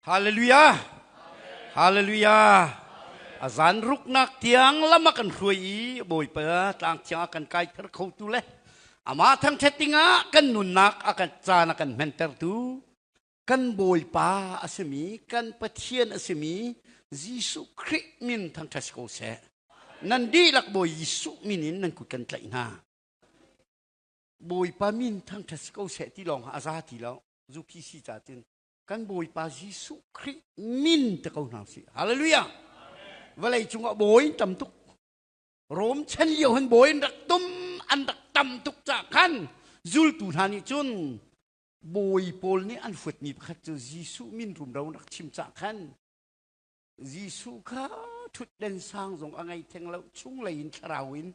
Haleluya. Haleluya. Azan ruk nak tiang lama kan rui boy pa tang tiang akan kai terkau tu leh. Ama thang chattinga kan nunak akan cana kan menter tu. Kan boy pa asemi kan patien asemi Yesu Krik min thang chasko se. Nandi lak boy Yesu minin nan kukan tlaina. Boy pa min thang chasko se ti long azati lao zuki si chatin. Kan boy pa Yesu Krik min te kau nasi. Haleluya. Walai chunga boy tam tuk. Rom chen liu han boy dak tum an dak tam tuk cha kan. Zul tu thani chun. Boy pol ni an fuet ni pakhat chu Yesu min rum rau nak chim cha kan. Yesu ka thut den sang zong angai theng lau chung lain tharawin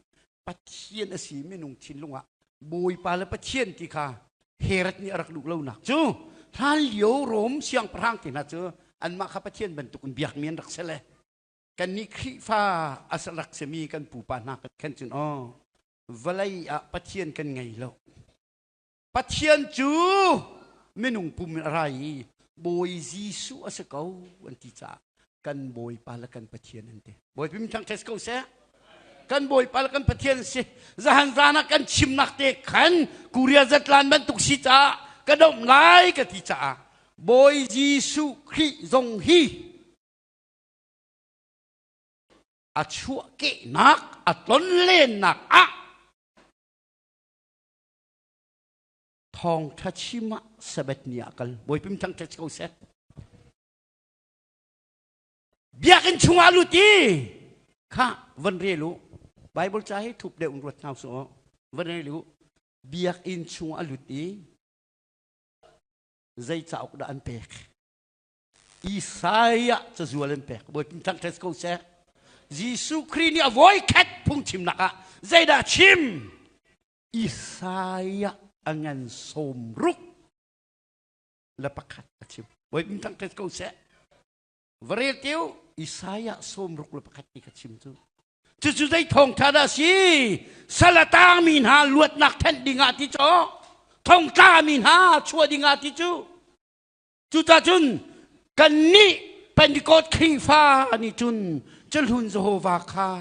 pathian asi minung chin lunga. Boy pa la pathian ti kha. Heret ni arak lu lau nak chu. Than liu rom siang prang ti na chu. An ma kha pathian bentukun biak mien rak sele. Kan ni khi fa asalak semi kan pupa na kan chun oh valai a pathian kan ngai lo pathian chu menung pum rai boy Yesu asakau anti cha kan boy palakan pathian ante boy pim thang tes ko se kan boy palakan pathian se zahan zana kan chimnak te kan kuria zatlan ban tuk si cha kadom lai ka ti cha boy Yesu khi zong hi a chua ke nak a ton len nak a thong thachima sabet ni akal boy pim thang thach ko set biakin chunga luti kha van relu bible chai thup de unrot naw so van relu biak in chunga luti zai chau da an pek Isaya cha zualen pek boy pim thang thach ko set Yesu Kri ni avoy kat pung chim naka zaida chim Isaya angan somruk lapakat chim boy bintang tes ko se varetiu Isaya somruk lapakat ni kachim tu chu dai thong thada si salatang min ha luat nak then dinga ti cho thong ta min ha chua dinga ti chu ta chun kan ni Pentecost King fa ni chun Jalhun Jehovah ka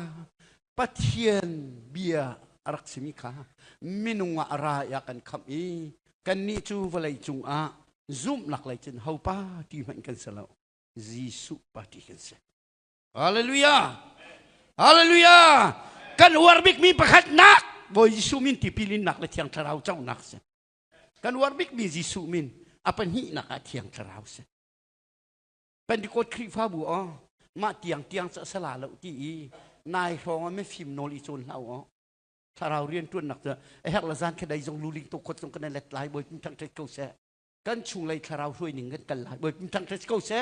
pathian bia arak simi ka minunga ara ya kan kham i kan ni chu valai chung a zoom nak lai chen hau pa ti man kan salo Yesu pa ti kan se haleluya haleluya kan warbik mi pakhat nak boy Yesu min ti pilin nak la thiang tharau chau nak se kan warbik mi Yesu min apan hi nak a thiang tharau se Pentecost Kri fa bu o ma tiang sa sala lo ti nai rong me phim nol i chon lau tharau rian tuan nak cha hek la zan khadai jong luling to khot jong kan let lai boy pim thang ko se kan chung lai tharau hroi ning kan lai boy pim thang ko se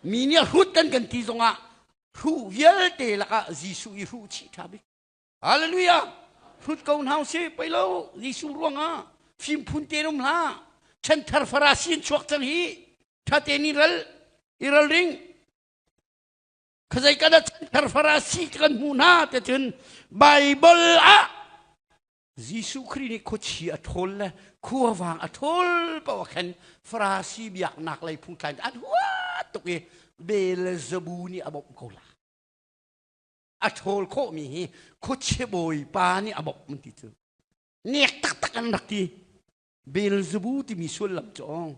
mi ni hut kan ti zonga hu yel te la ka Yesu i hu chi thabi hallelujah hut kaun hau se pai lo Yesu ruanga phim phun te rom la chan thar farasin chuak chang hi tha te ni ral iral ring Khazai kada thar farasi kan muna te chun Bible a Yesu Kri ni khochi athol la khuwa wang athol pa wakhan farasi biak nak lai phung than an wa tuki Beelzebu ni abop ko la athol kho mi khoche boy pa ni abop mun ti chu nek tak an rak ti Beelzebu ti mi sul lam chong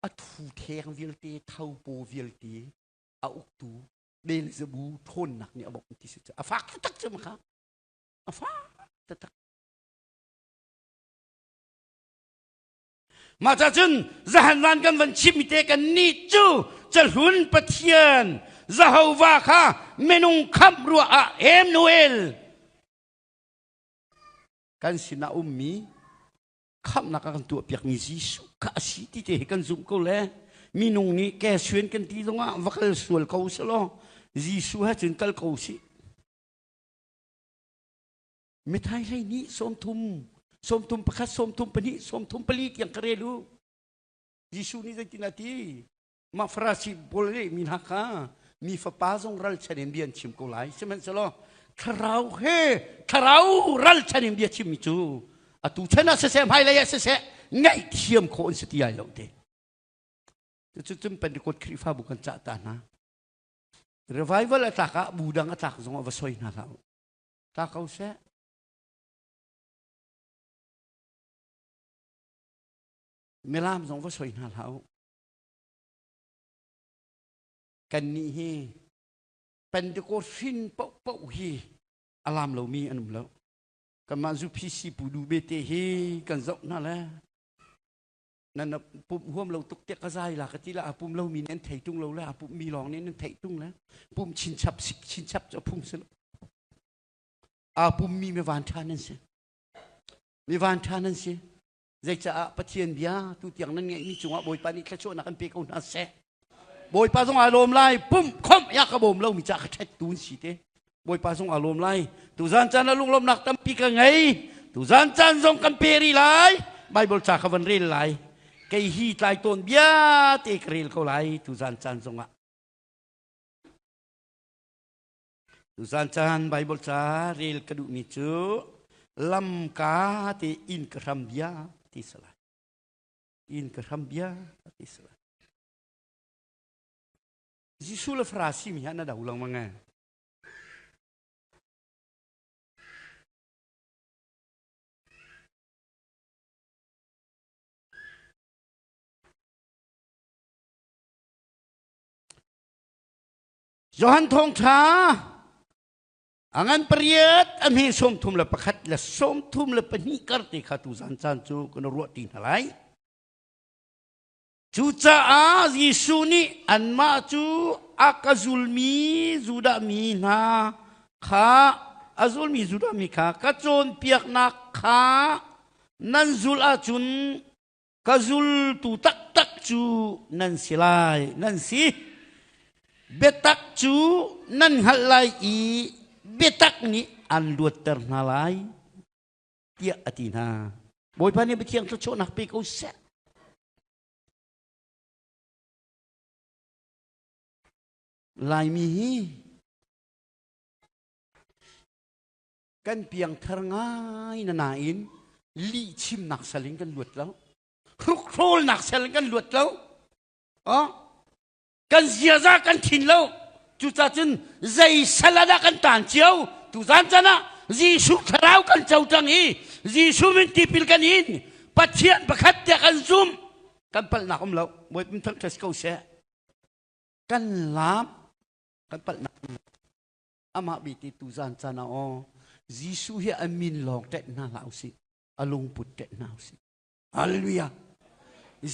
athu theng vil ti thau po vil ti a uk tu Beelzebu thon nak ni abok ti se afak tak se maka afak tak ma cha chun zahan wan kan van chim te kan ni chu chalhun pathian Jehovah kha menung kham ruwa a Emmanuel kan sina ummi kham nak kan tu piak ni Yesu ka si ti te kan zum ko le minung ni ke suen kan ti zonga vakal sul ko selo Yesu ha chun kal ko si mithai lai ni som tum pakhat som tum pani som tum pali yang karelu Yesu ni zatinati ma frasi bolle min haka mi fa pazong ral chanem bian chim ko lai semen selo tharau ral chanem bian chim chu atu chana se sem hai lai se ngai thiam ko on se ti ai lo te Tutum Pentecost krifa bukan cak tanah. Revival ataka budang atak zong avasoy na lao. Takaw se. Melam zong avasoy na lao. Kanni hi Pentecost fin pau hi alam lo mi anum lo. Kamazu pisi pudu bete hi kan zok na la. Nan pum huam lo tuk tek kazai la katila apum lo mi nen thei tung lo la apum mi long nen thei tung la pum chin chap cho pum sen apum mi me van thanan se mi van thanan se zai cha pathian bia tu tiang nan ngai ni chunga boi pani kha cho na kan pe ko na se boi pa song alom lai pum khom ya ka bom lo mi cha kha thet tun si te boi pa song alom lai tu zan chan lung lom nak tam pi ka ngai tu zan chan zong kan pe ri lai bible cha khawan ri lai cái hi tai tôn bia te kril ko lai tu zan chan zonga tu zan chan bible cha ril kadu mi chu lam ka te in kram bia ti sala in kram bia ti sala jisu la frasi mi hana da ulang manga Johan thong cha angan periat amhi som thum la pakhat la som thum la pani karti khatu zan chan chu kono ro tin halai chu cha a Yesu ni an ma chu akazulmi zudami na kha azulmi zudami kha ka chon piak na kha nan zul a chun kazul tu tak chu nan silai nan si betak chu nan halai I betak ni an luat ternalai tia atina boy pani betiang tlo nak pe ko set lai mi kan piang terngai na nain li chim nak saling kan luat lau kruk krol nak saling kan luat lau kan ziaza kan thin lo chu cha chun zai salada kan tan chiao tu zan chana Jisu tharau kan chau tang hi Jisu min tipil kan in pathian pakhat te kan zum kan pal na kom lo moi pin thak thas ko se kan lam kan pal na ama bi ti tu zan chana o Jisu hi amin long te na lau si alung put te na si hallelujah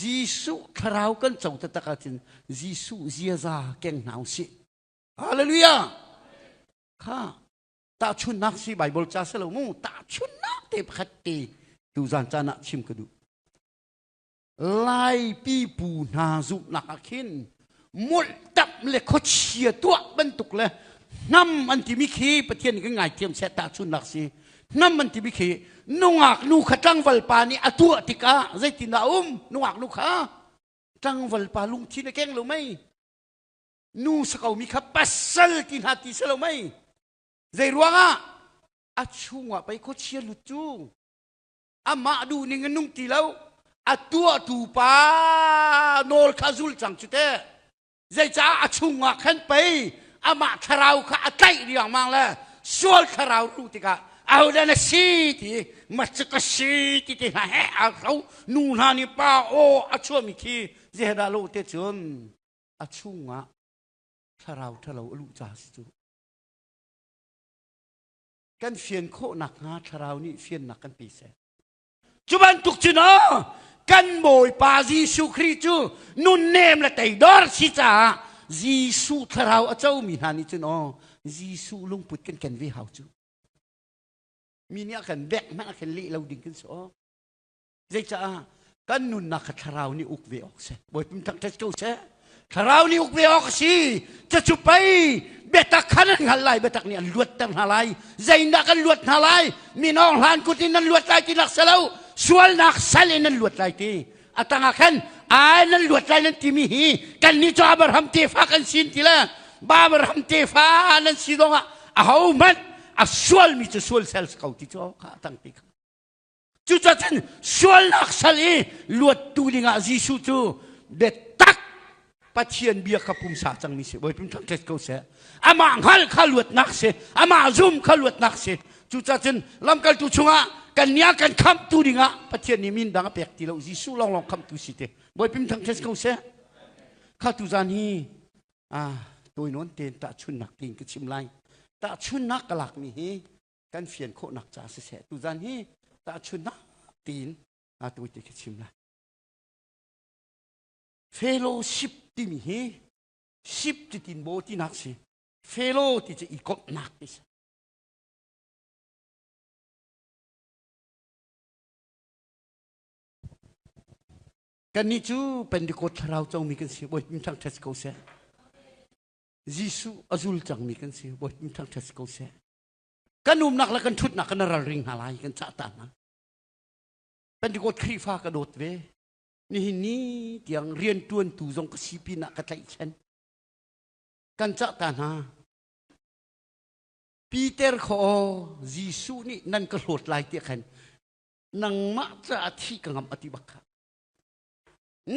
Jisu tharau kan chau ta takatin Jisu ziaza keng nau si hallelujah kha ta chun nak si bible cha selo mu ta chun nak te khatti tu zan chana chim kadu lai pi pu na zu nak akhin mul tap le kho chia tua ban tuk le nam an ti mi khi pathian ka ngai thiam se ta chun nak si nam an ti mi khi nungak nu khatang wal pa ni atua tika zai tina nungak nu kha tang wal pa lung thi na keng lo mai nu sakau mi kha pasal tin hati selo mai zai ruanga achunga pai ko chia lu chu ama du ni ngung ti lo atua tu pa nol khazul chang chute zai cha achunga khan pai ama tharau kha atai riang mang la sual tharau lu tika au da na si ti machka si ti na he au nu na ni pa o achua mi ki je da lo te chun achunga tharau lu cha si chu kan phiền khổ nặc nga tharau ni phiền nặc kan pi se chu ban tuk chu no kan moi pa Jisu Christ chu nun nem la tai dor si cha Jisu tharau a chau mi na ni chu no Jisu lung put kan ve hau chu mi nia kan bek ma kan li lo ding kan so zai cha kan nun nak tharau ni uk ve ok se boi pim thak ta chu se tharau ni uk ve ok si cha chu pai betak kanan halai betak ni luat tang halai zaina kan luat halai minong han kutin nan luat lai tinak salau sual nak salin nan luat lai ti atanga kan ai nan luat lai nan timi hi kan ni cho Abraham te fa kan sin tila Abraham te fa nan sidonga ahau man asual mi chu sual sel kau ti cho ka tang ti chu cha chen sual nak sali luat tu linga Jisu chu betak ปะเทียนเบียกับภูมิศาสตร์จังมีเสียบ่อยเป็นทั้งเจ็ดเก้าเสียอามาหัลข้าลวดนักเสียอามาซุ่มข้าลวดนักเสียจุจ้าจนลำกันตุชงะกันเนี้ยกันคำตุดิงะปะเทียนนิมินดังเปียกตีเราจิสูลองคำตุสิเตบ่อยเป็นทั้งเจ็ดเก้าเสียข้าตุจานีตัวโน้นเตนตะชุนนักติงก็ชิมไลตะชุนนักกะหลักมีกันเฟียนโคนักจ่าเสียตุจานีตะชุนนักตีนตัวเตก็ชิมไลเฟโลชิปที่มีชิปที่ตินโบที่นักสิเฟโลที่จะอีกนักดิสกันนี้จูเป็นดีกว่าเราจงมีกันสิบ่อยมีทางเทสโกเซ่ยิสุอาซุลจังมีกันสิบ่อยมีทางเทสโกเซ่กันนุ่มนักและกันชุดนักกันนรริงหาลายกันจัตตานะเป็นดีกว่าครีฟ้ากระโดดเวนี่yang rian tuan tu zong kesipi nak kata ikan kan cak tanah Peter ko Jisu ni nan kelot lai dia kan nang mak cati kengam ati baka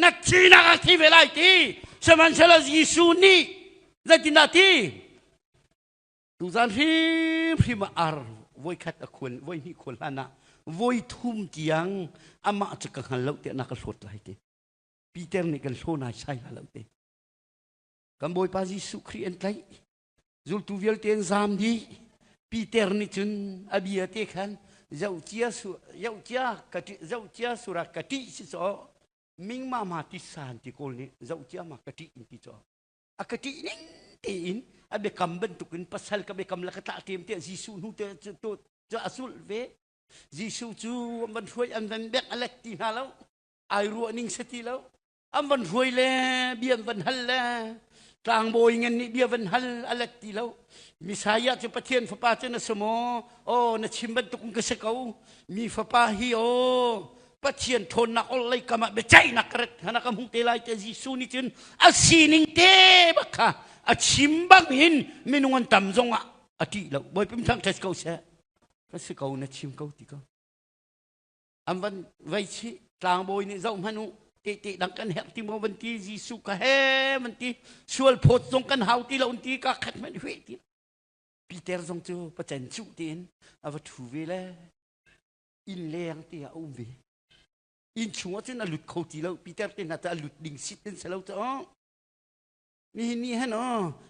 nak cina kati belai ti seman salah Jisu ni zati nati tu zan prima ar voi kata kun voi ni kolana voi thum tiang ama cakap halau tiak nak kelot lai ti Peter ni kan sona sai halau ti kan boy pa Jisu krien lai zul tu vial ten zam di Peter ni chun abia te kan zau chia surat kati si so ming ma mati san ti kol ni zau chia ma kati inti so akati ning tin abe kam bentukin pasal ka be kam la kata tem te Jisu nu te to asul ve Jisu chu ban foi am dan bek alek ti halau ai ruo ning seti lau am ban foi le biam ban hal la tang boy ngan ni bia ban hal alek ti lau misaya chu pathian fa pa chen samo na chimban tuk ka sekau mi fa pa hi pathian thon nak ol lai kama be chai nak ret hana kam hung te lai te Jisu ni chen asining te baka a chimbang hin minungan tam zonga ati lau boy pim thang tes kau se kasi kau na chim kau ti kau amban vai chi tang boy ni zau manu ti dang kan her ti mo ban ti Jisu ka he man ti sual phot zong kan hau ti lau ti ka khat man hwe ti Peter zong chu pa chen chu tin ava thu ve le in leng ti a um ve in chua chen a lut khau ti lau Peter tin na ta lut ding sit tin se lau to ni ha no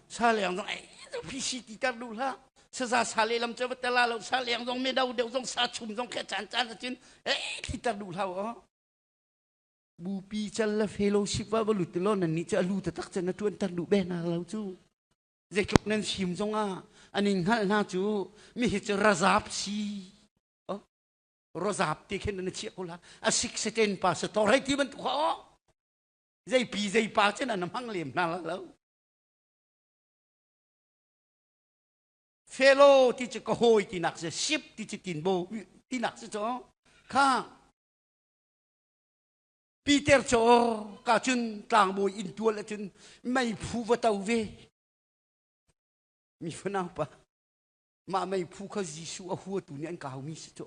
sa leng zong ai pi si ti tar du la sa le lam cha ta la lau sa leng zong me dau deu zong sa chum zong kha chan chin ti tar du la bu pi chal la fellowship wa lut lo nan ni cha lu ta tak chen na tuan tar du be na lau chu zai klok nan sim zong aning hal na chu mi hi cha razap si razap ti khen na chi ko la a 6 pa sa to rai ti ban ko zai pi zai pa chen na mang lem na la lau fellow ti cha ko hoi ti nak se ship ti chi tin bo ti nak se cho kha Peter cho ka chun tlang bo in tu la chun mai phu wa tau ve mi fa na pa ma mai phu ka Jisu a hu tu ni an ka mi se cho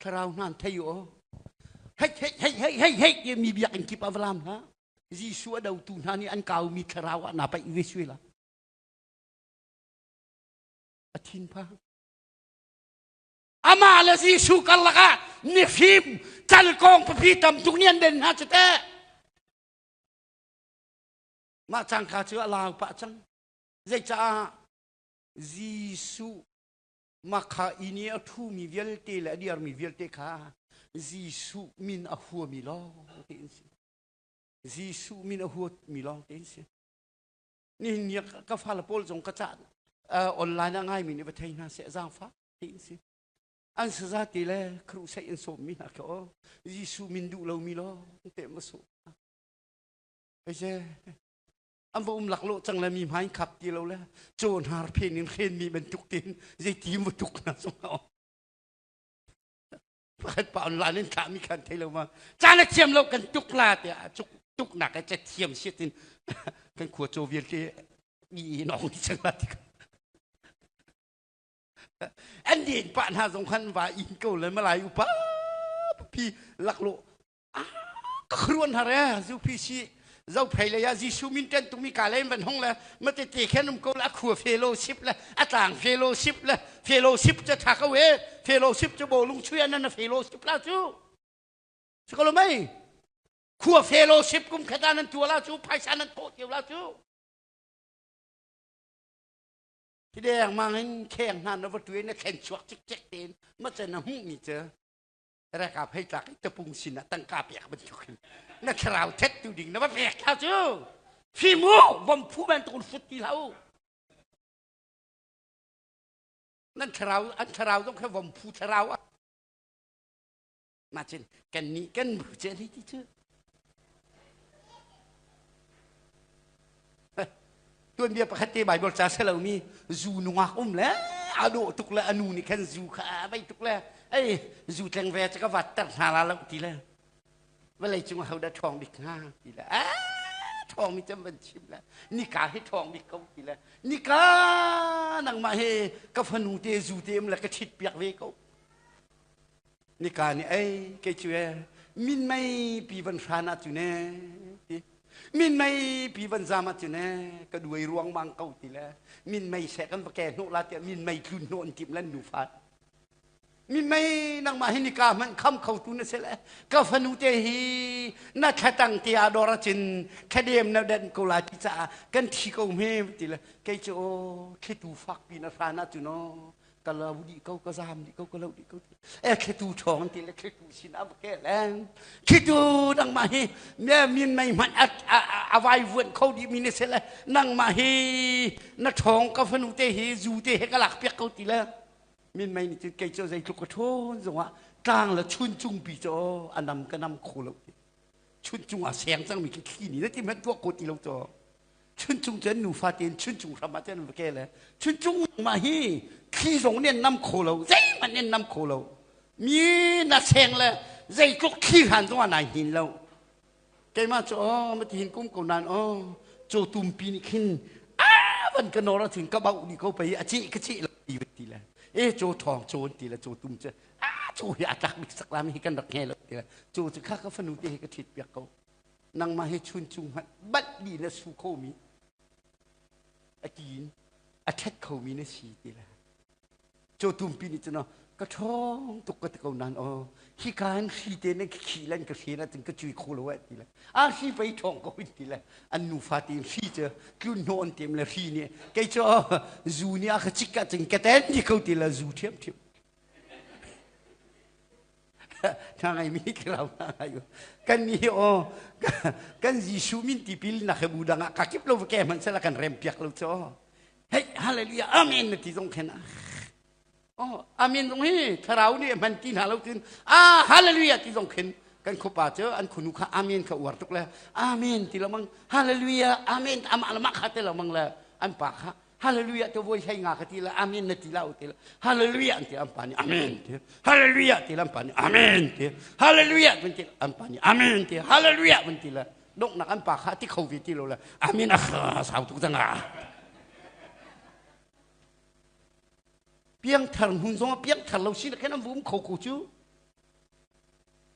kharau nan thai yo hey mi biak in kip avlam ha Jisu a dau tu na ni an ka mi kharau na pa i ve sui la atin pa ama la Jisu kalaka ni phim tal kong papi tam tung nian den ha chete ma chang kha chu ala pa chang zai cha Jisu makha ini athu mi velte la diar mi velte kha Jisu min a hu mi lo Jisu min a hu mi lo tin si ni ka fa la pol jong ka cha online ngai mi ni ba thai na se jang fa tin si an sa za ti le kru sai in so mi na ko Jisu min du lo mi lo te ma so ai je am bo lak lo chang la mi mai khap ti lo la chon har phen in khen mi ben tuk tin zai ti mu tuk na so no pat pa online in ka mi kan thai lo ma cha na chiam lo kan tuk la ti tuk na ka cha thiam shit tin kan khuo cho viet ti ni nong ti chang la tiอันนี้ปัญหาสำคัญว่าอินเกาเลยมาหลายอุปพี่หลักโลครวนหาเร่สุพี่ชี dâu phải là Giêsu min tên tụi mi cả lên vận hông là mà tê khen ông câu là khua fellowship là tàng fellowship cho thà câu ấy fellowship cho bồ lung chuyên nên là fellowship là chú có lo mấy khua fellowship cũng khát ăn chùa là chú phải san ăn thô chiều là chúที่แดงมาเห็นแข่งนั่นแล้วว่าตัวเองแข่งชวกเจ๊กเต็นมันจะน่าหุ่นนี่เจอแต่กับให้จากตะปุงสินะตั้งกาเปียกมันจุกนักข่าวเท็จดูดิ่งนะว่าเปียกเท่าจูพี่มูวมผู้เป็นตูนฟุตที่เรานั่นข่าวอันข่าวต้องแค่วมผู้ข่าวมาเช่นกันนี้กันเจนี่ที่เจอตัวเมียปกติใบบทศาสนามีจูนัวแล้วอาดูตุกละอนุนี่แค่จูขาไปตุกละไอ้จูแตงแวจะก็วัดตัดหาลาแล้วทีละเวลาจึงเขาได้ทองดิกห้าทีละทองมีจำเป็นชิมแล้วนี่กาให้ทองดิกเขาทีละนี่กานังมาเฮกับพนูเตจูเตมแล้วก็ชิดเปียกเวเขานี่กานี่ไอ้เกจูเอมินไม่ปีวันพรานาจูเน่มินไม่ปีวันจามาจุนเน่ก็ด้วยรวงบางเก่าทีแล้วมินไม่แสกันประแกโนลาเตียมินไม่ทุนโนนจิมเล่นดูฟัดมินไม่นังมาให้นิกามันคำเขาตุนเสร็จแล้วก็ฟนุเตฮีนักตั้งเตียดอรจินแค่เดียมนาเดนกุลาติจ่ากันที่เขาเมย์ทีแล้วแกจะโอ้แค่ดูฟักปีนาฟานาจุนโนก็เราดีเขาก็ซามดีเขาก็เราดีเขาแค่ดูทองทีละแค่ดูสินะแค่แล้วแค่ดูนังมาให้เนี่ยมินไม่มันอวัยวนเขาดีมินเสร็จแล้วนังมาให้นักทองก็ฟนุเตฮีจูเตฮีก็หลักเปียกเขาทีแล้วมินไม่นี่จะแกจะใจทุกข์โทษจังวะกลางแล้วชุนจุงปีจ่ออันนำก็นำโคเราชุนจุงอ่ะแสงจังมีขี้นี่แล้วที่มันตัวโคตีเราจ่อชุนจุงจะหนูฟาเตียนชุนจุงทำมาจะหนูแก่เลยชุนจุงมาฮีขี้สงเนี่ยนำโคเราใจมันเนี่ยนำโคเรามีน่ะแสงเลยใจก็ขี้หันตัวไหนหินเราแกมาจ่อมาที่หินกุ้งกูนานอ๋อโจตุ่มปีนี่ขึ้นวันกันนอเราถึงกระเป๋าดีเขาไปอาชีกระชีเราดีทีละโจทองโจนทีละโจตุ่มจะโจอยากจักมิสักลามีกันดอกแง่เลยทีละโจจะข้าก็ฟนุเตะก็ทิดเปียกเขานั่งมาให้ชุนจุงหัดบัดดีนะสู้เขามีอาจีนอาเท็ดเขามีนะสีทีละโจตุ่มปีนี่จะเนาะก็ท้องตุกกระตุกนานอ๋อขี้การขี้เตนขี้เล่นกระเทียนถึงก็จุยโคลวะทีละขี้ไปทองก็วินทีละอันนูฟาตีนขี้เจอคือนอนเต็มเลยขี้เนี่ยแกจะจูเนี่ยเขาจิกกันถึงกระเตนที่เขาทีละจูเทียมทางไอ้มีกล่าวอะไรอยู่กันนี่อ๋อกันยิสูมินติพิลนักบูดังกักิบโลกแกมันสละกันเรมเปียกเราจ้อเฮ้ยฮาเลลูยาอาเมนที่ตรงแค่นั้นอาเมนตรงนี้ถ้าเราเนี่ยมันกินหาเรากินฮาเลลูยาที่ตรงขึ้นกันขบป่าเจออันคุณนุขอาเมนเขาอวดทุกแล้วอาเมนที่เรามังฮาเลลูยาอาเมนอามาละมักฮัตเรามังละอันปากฮาเลลูยาตัววัยใช้งาคติละอาเมนนติลาอุติละฮาเลลูยาที่อัมปานีอาเมนที่ฮาเลลูยาที่อัมปานีอาเมนที่ฮาเลลูยาเป็นที่อัมปานีอาเมนที่ฮาเลลูยาเป็นที่ละดกนักอันปากที่เขาวิที่เราละอาเมนสาวทุกจังหวะเพียงทางหุ่นทรงเพียงทางเราสิแค่นั้นวุ้มเขาคู่จู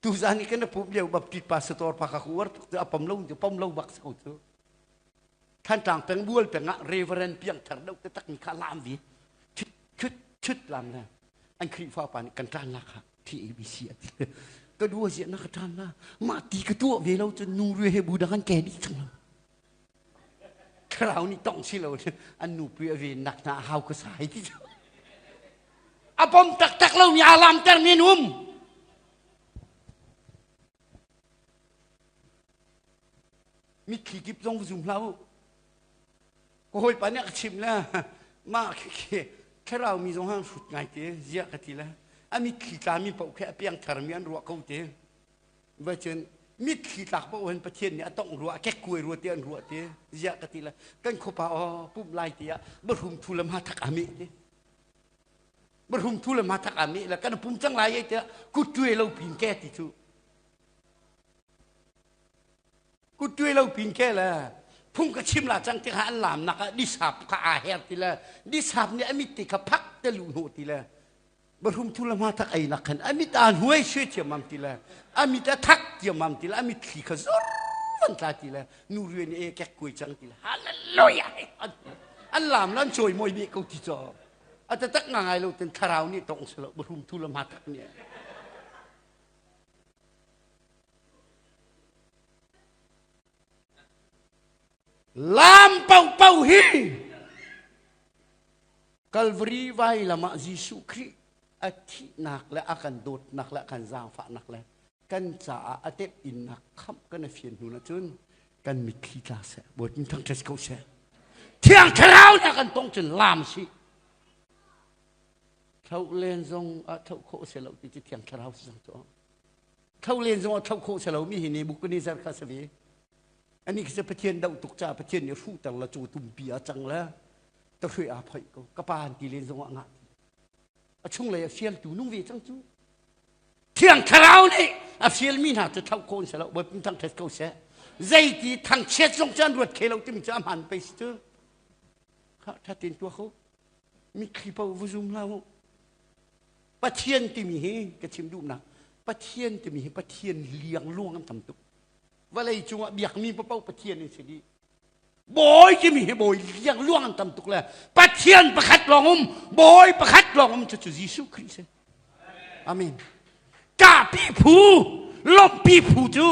tu zani kena pup dia bab ti pastor pakakuar tu apam lau bak sakau tuท่านต่างเป็นบัวเป็นงะเรเวเรนเพียงทางเราจะตักมีข้าลามวีชุดลามนะอันครีฟ้าปานกันทานละค่ะที่เอบีซีก็ดูเสียนักทานละมาตีกระตัวเวเราจะนูเรือเฮบูดังแกดีจังเลยคราวนี้ต้องสิเราอันนูเปรียเวนักหนาเฮาก็สายที่อาปมตักเรามีอาลามเตอร์มีนุ่มมีขี้กิบตรงจุ่มเราโอ้ยป่านนี้ชิมแล้วมากแค่เรามีสองห้างสุดไงเจ๊เยอะกันทีละมีขี้ตามีเปล่าแค่เพียงทาร์มีอันรัวเขาเจ๊เวชนมีขี้ตาเพราะวันประเทศเนี่ยต้องรัวแค่กล้วยรัวเตี้ยรัวเจ๊เยอะกันทีละกันขบเอาปุ๊บไล่เตี้ยบรรทุมทุลมาทักอามิเจ๊บรรทุมทุลมาทักอามิแล้วกันปุ่มจังไรเจ๊กูช่วยเราพิงแก่ติดกูช่วยเราพิงแค่ละพุ่งกระชิมละจังที่หาหลามนักดิสับข้าอาเฮติละดิสับเนี่ยมิติขพักตะลุโนติละบรมทุลมาทักไอ้นักขันมิตาหวยช่วยเจียมัมติละมิตาทักเจียมัมติละมิตขี้ขจร วันตาทีละนูเรียนแกกุยจังทีละฮาเลลูยาอันลามนั่นช่วยมวยบีกูที่จออาจจะตักง่ายเราเป็นทาราวนี่ตรงสลบบรุมทุลมัดเนี่ยลามเป่าเป่าฮีกัลวรีไว้ละมายิสุคริอาทินักและอาการโดดนักและการจางฝานักและกันจ่าอาเทปอินนักคำกันเฟียนหูนะจุนกันมีขี้ตาเสบทนี้ทั้งเทสโกเสเที่ยงเท้าเนี่ยกันต้องจนลามสิเขาเล่นทรงเขาโคเสลาที่จะเที่ยงเท้าสังตัวเขาเล่นทรงเขาโคเสลามีหินบุกนิสารคาสวีอันนี้คือประเทศดาวตกจ่าประเทศเนี่ยรู้แต่ละจูตุ่มปีอาจังแล้วต้องช่วยอาภัยก็กระปานที่เล่นทรงงานช่วงเลยเฟียลตูนุ่งเวจังจูเที่ยงเท้าเนี่ยเฟียลมีหน้าจะเท่าโคนเสลาบททั้งเทสโกเสใจที่ทางเช็ดทรงจันรวดเคเราจะมีจะหันไปสิเถอะถ้าเต็นตัวเขามีคลิปเอาวุ้มเราประเทศที่มีกระชิมดูนะประเทศที่มีประเทศเลี้ยงล่วงกันทำตุกว่าอะไรจังวะเบียกมีประเป้าประเทศนี่สิดีบอยที่มีบอยเลี้ยงล่วงกันทำตุกเลยประเทศประคัดลองบอยประคัดลองจะจุดยิสุคริสต์อาเมนกาปีผูลมปีผูจู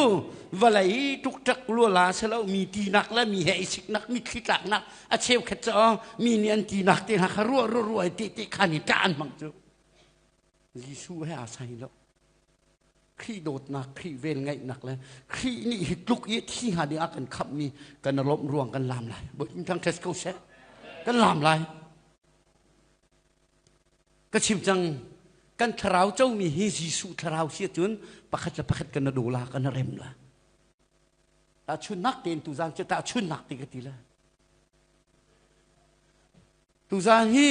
ว่าอะไรทุกจักลัวลาเสแล้วมีตีนักและมีเหตุสิกนักมีคิดหลักนักอาเชฟขจรมีเนียนตีนักตีนักรัวตีขันจานมังจูยิสุให้อาศัยแล้วขี้โดดนักขี้เวรไงนักเลยขี้นี่หิดลุกยี่ที่หาดีอากันขับมีกันล้มรวงกันลามไหลบททั้งเทสโกเซกันลามไหลก็ชิมจังกันทราวเจ้ามีเฮยิสุทราวเสียจนประคัดกันดูลากันเร็มละตาชุนนักเต็นตุจานจะตาชุนนักติกติละตุจานฮี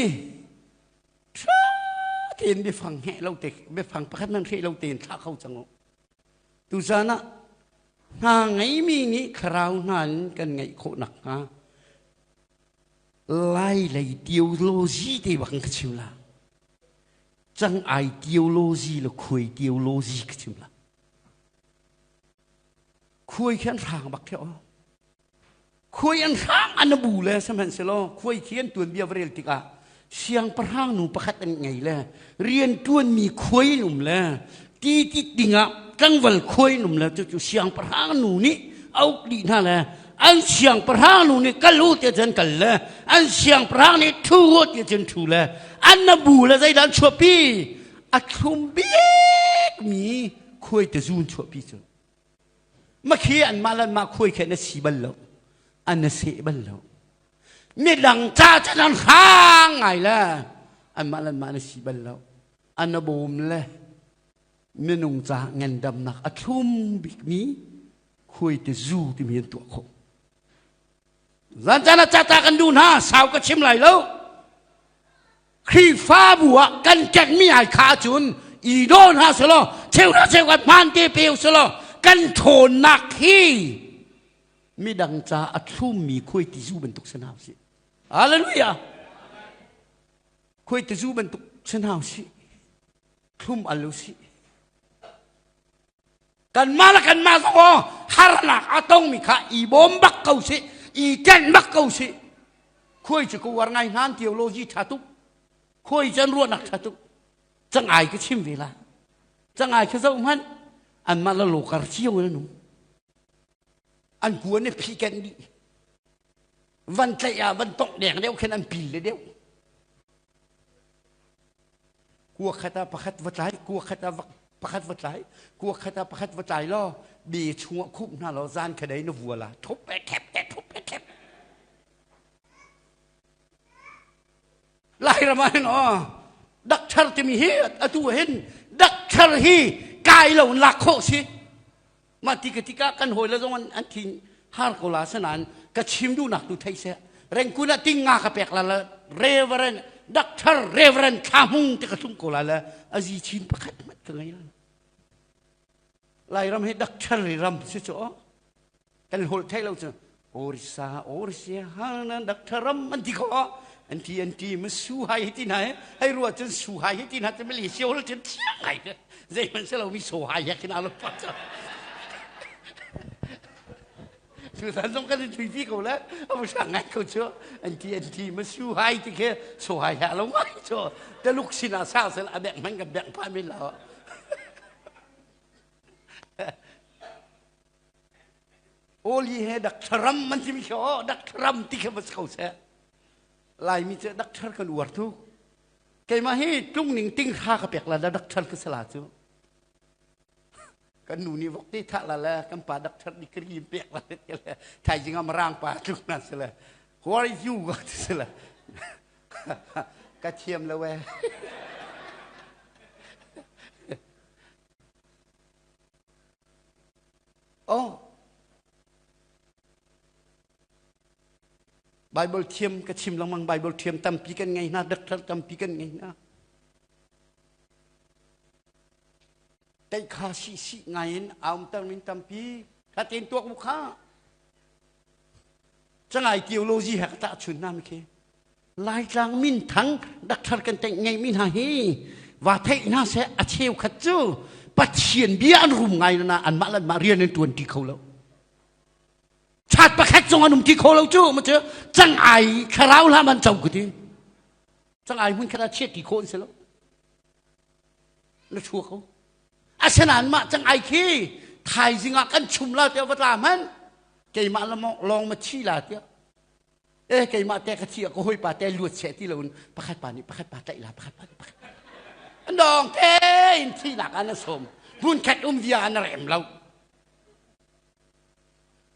เต็นไปฟังแห่เราเตะไปฟังประคัดนั่นที่เราเต็นถ้าเขาจังตุจานะนางไงมีนี้คราวนั้นกันไงโคหนักนะไล่เดียวโลจีที่บังคับชิมละจังไอเดียวโลจีละคุยเดียวโลจีกชิมละคุยแค่ทางบักเถอะคุยอันทางอันนบูเลยสมัยเสลอคุยเขียนตัวเบียบเรียลติกาเสียงประหังหนูประคัดอันไงเลยเรียนตัวมีคุยหนุ่มเลยที่ดิ่งอ่ะจังวันคุยหนุ่มเลยจู่เสียงประหังหนูนี่เอาดีน่าเลยอันเสียงประหังหนูนี่ก็รู้ที่จะกันเลยอันเสียงประหังนี่ทู่ที่จะทู่เลยอันนบูเลยใจดันชัวปีอัดคุมเบียกมีคุยแต่ซูนชัวปีจ้ะเมื่อกี้อันมาแล้วมาคุยแค่นั้นสีบัลล์อันนั้นเสบัลล์มีดังจ้าจะนั่งข้างไงล่ะอันมาแล้วมานั้นสีบัลล์อันนั้นบูมเลยมีนุ่งจ้าเงินดำนักอัดทุ่มบิกมีคุยแต่ซูที่มีตัวเขาหลังจากนั้นจะตากันดูนะสาวก็ชิมไหลแล้วขี้ฟ้าบัวกันแจกมีไอ้ขาจุนอีโดนฮะสโลเชี่ยวกันพันเตเปียวสโลกันโถนนักที่มีดังจ้าอัดทุ่มมีคุยติจูเป็นตุกสนาวสิอาเลลูยาคุยติจูเป็นตุกสนาวสิทุ่มอัลลุสิกันมาละกันมาสักวันฮาร์นักอัตงมีข้าอีบอมบักเกาสิอีเจนบักเกาสิคุยจะกูว่าไงนั่นเทียวโลจีชาตุคุยจะรู้นักชาตุจังไงก็ชิมเวลาจังไงก็จะมันอันมาละโลกาเชียวนะหนูอันกวนเนี่ยพี่กันดีวันใจวันตกแดงเดียวแค่นั้นปีเลยเดียวกัวขัดประคัดวัดใจกัวขัดประคัดวัดใจกัวขัดประคัดวัดใจล่อบีชัวคุ้มหน้าเราจานขดายนวัวละทุบไปแคบทุบไปแคบไล่ละมาเนาะดักชาร์จะมีเฮอตัวเห็นดักชาร์ฮีกายเราหลักโคสิมาติกติกากันหอยแล้วตรงนั้นอันทิ้งฮาร์โกลาสนานก็ชิมดูหนักดูไทยเสียเร่งกุนัดทิ้งงากระเปกละเรเวอร์เรนดักชาร์เรเวอร์เรนขามุงที่กระทุ่งโกลาละอาจีชินประคัดมัดกันไงล่ะไล่รำให้ดักชาร์รำสิจ๊อกันหอยไทยเราจะโอริสาฮานันดักชาร์รำมันที่เขาอันที่มันสู้หายที่ไหนให้รู้ว่าจะสู้หายที่ไหนจะไม่เหลียวเชียวแล้วจะเที่ยงไงเนี่ยใจมันเสียเรามีสู้หายแค่นั้นหรือเปล่า tu san song kan tu pi ko la a sang ngai ko cho anti ma su hai ti ke so hai ha lo ngai cho te luk sina sa sel a bek man ga bek pa mi la Oli he dak teram man si mi cho dak teram ti ke mas kau se lai mi che dak ter kan uar tu kai ma hi tung ning ting tha ka pek la dak ter ke sala chu kan nu ni wok ti tha la kan pa dak ter di kri pek la thai jing am rang pa tu na se la who are you ga se la ka thiam la we oh Bible thiam ka chim lang mang Bible thiam tam pi kan ngai na dak thar tam pi kan ngai na tai kha si ngain am tam min tam pi ka tin tuak mu kha changai theology ha ta chun nam ke lai tlang min thang dak thar kan tai ngai min ha hi wa thai na se a cheu khat chu pa chien bia an rum ngai na an ma lan ma rian en tuan ti khau loชาติประคัดทรงอนุมที่โคเราจู้มาเจอจังไอคาราวละมันเจ้ากุฏิจังไอมันคราเชิดที่โคนเสร็จแล้วแล้วชัวเขาอาชนานมาจังไอขี้ไทยสิงกันชุมลาเตียววัดลามันเกี่ยมาละมองลองมาชี้ลาเตียวเกี่ยมาแต่กระเทียก็ห้อยป่าแต่ลวดเสียที่เราประคัดป่านี่ประคัดป่าใจลาประคัดป่าประคัดอันดองเต้นที่หนักอันนั้นสมบุญแคดวิญญาณอะไรเรา